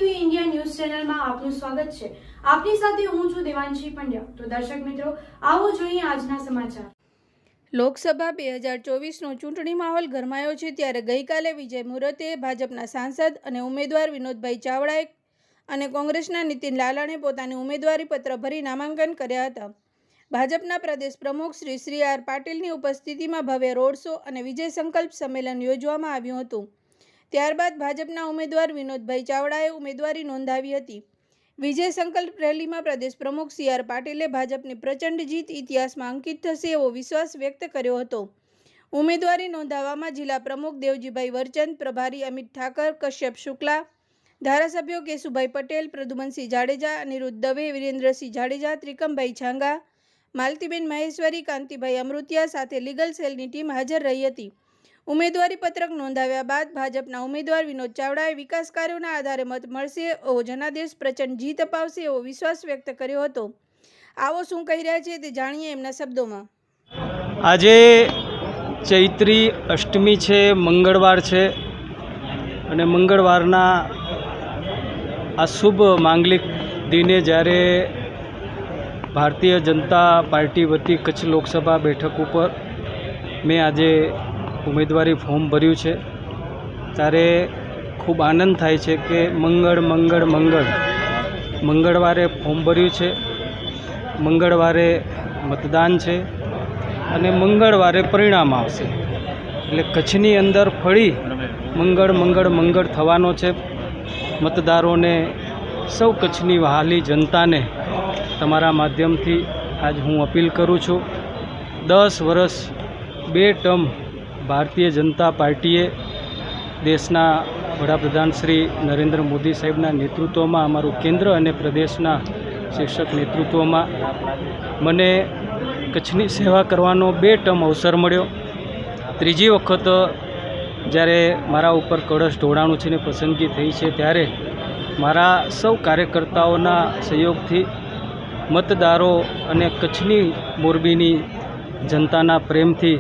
TV India news ચેનલમાં આપનું સ્વાગત છે। આપની સાથે હું છું દેવાંશી પંડ્યા। તો દર્શક મિત્રો, આવો જોઈએ આજના સમાચાર। લોકસભા 2024નો ચૂંટણી માહોલ ગરમાયો છે ત્યારે ગઈકાલે વિજય મુહૂર્તે ભાજપના સાંસદ અને ઉમેદવાર વિનોદભાઈ ચાવડાએ અને કોંગ્રેસના નીતિન લાલણે પોતાની ઉમેદવારી પત્ર ભરી નામાંકન કર્યા હતા। ભાજપના પ્રદેશ પ્રમુખ શ્રી સી.આર. પાટીલની ઉપસ્થિતિમાં ભવ્ય રોડ શો અને વિજય સંકલ્પ સંમેલન યોજવામાં આવ્યું હતું। ત્યારબાદ ભાજપના ઉમેદવાર વિનોદભાઈ ચાવડાએ ઉમેદવારી નોંધાવી હતી। વિજય સંકલ્પ રેલીમાં પ્રદેશ પ્રમુખ સી.આર. પાટીલે ભાજપની પ્રચંડ જીત ઇતિહાસમાં અંકિત થશે એવો વિશ્વાસ વ્યક્ત કર્યો હતો। ઉમેદવારી નોંધાવવામાં જિલ્લા પ્રમુખ દેવજીભાઈ વરચંદ, પ્રભારી અમિત ઠાકર, કશ્યપ શુક્લા, ધારાસભ્યો કેશુભાઈ પટેલ, પ્રદ્યુમનસિંહ જાડેજા, અનિરુદ્ધ દવે, વિરેન્દ્રસિંહ જાડેજા, ત્રિકમભાઈ છાંગા, માલતીબેન મહેશ્વરી, કાંતિભાઈ અમૃતિયા સાથે લીગલ સેલની ટીમ હાજર રહી હતી। ઉમેદવારી પત્રક નોંધાવ્યા બાદ ભાજપના ઉમેદવાર વિનોદ ચાવડાએ વિકાસ કાર્યોના આધારે મત મળશે એવો જનાદેશ પ્રચંડ જીત અપાવશે એવો વિશ્વાસ વ્યક્ત કર્યો હતો। આવો શું કહી રહ્યા છે તે જાણીએ એમના શબ્દોમાં। આજે ચૈત્રી અષ્ટમી છે, મંગળવાર છે અને મંગળવારના આ શુભ માંગલિક દિને જ્યારે ભારતીય જનતા પાર્ટી વતી કચ્છ લોકસભા બેઠક ઉપર મેં આજે ઉમેદવારી ફોર્મ ભર્યું છે ત્યારે ખૂબ આનંદ થાય છે કે મંગળવારે ફોર્મ ભર્યું છે, મંગળવારે મતદાન છે અને મંગળવારે પરિણામ આવશે। એટલે કચ્છની અંદર ફરી મંગળ થવાનો છે। મતદારોને, સૌ કચ્છની વહાલી જનતાને તમારા માધ્યમથી આજ હું અપીલ કરું છું, 10 વર્ષ 2 ટર્મ ભારતીય જનતા પાર્ટીએ દેશના વડાપ્રધાન શ્રી નરેન્દ્ર મોદી સાહેબના નેતૃત્વમાં, અમારું કેન્દ્ર અને પ્રદેશના શીર્ષક નેતૃત્વમાં મને કચ્છની સેવા કરવાનો 2 ટર્મ અવસર મળ્યો। ત્રીજી વખત જ્યારે મારા ઉપર કળશ ઢોળાણું છે ને પસંદગી થઈ છે ત્યારે મારા સૌ કાર્યકર્તાઓના સહયોગથી, મતદારો અને કચ્છની મોરબીની જનતાના પ્રેમથી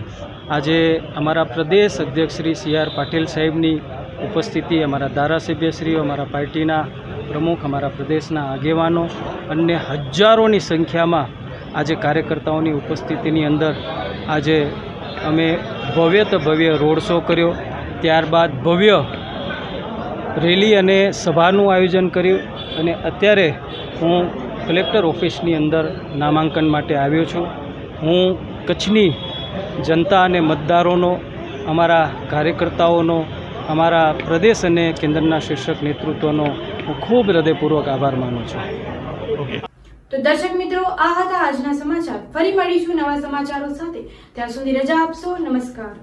આજે અમારા પ્રદેશ અધ્યક્ષ શ્રી સી.આર. પાટીલ સાહેબની ઉપસ્થિતિ, અમારા ધારાસભ્યશ્રીઓ, અમારા પાર્ટીના પ્રમુખ, અમારા પ્રદેશના આગેવાનો અને હજારોની સંખ્યામાં આજે કાર્યકર્તાઓની ઉપસ્થિતિની અંદર આજે અમે ભવ્ય રોડ શો કર્યો। ત્યારબાદ ભવ્ય રેલી અને સભાનું આયોજન કર્યું અને અત્યારે હું કલેક્ટર ઓફિસની અંદર નામાંકન માટે આવ્યો છું। હું કચ્છની જનતા અને મતદારોનો, અમારા કાર્યકર્તાઓનો, અમારા પ્રદેશ અને કેન્દ્રના શીર્ષક નેતૃત્વનો હું ખૂબ હૃદયપૂર્વક આભાર માનું છું। તો દર્શક મિત્રો, આ હતા આજના સમાચાર। ફરી મળીશું નવા સમાચારો સાથે। ત્યાં સુધી રજા આપશો। નમસ્કાર।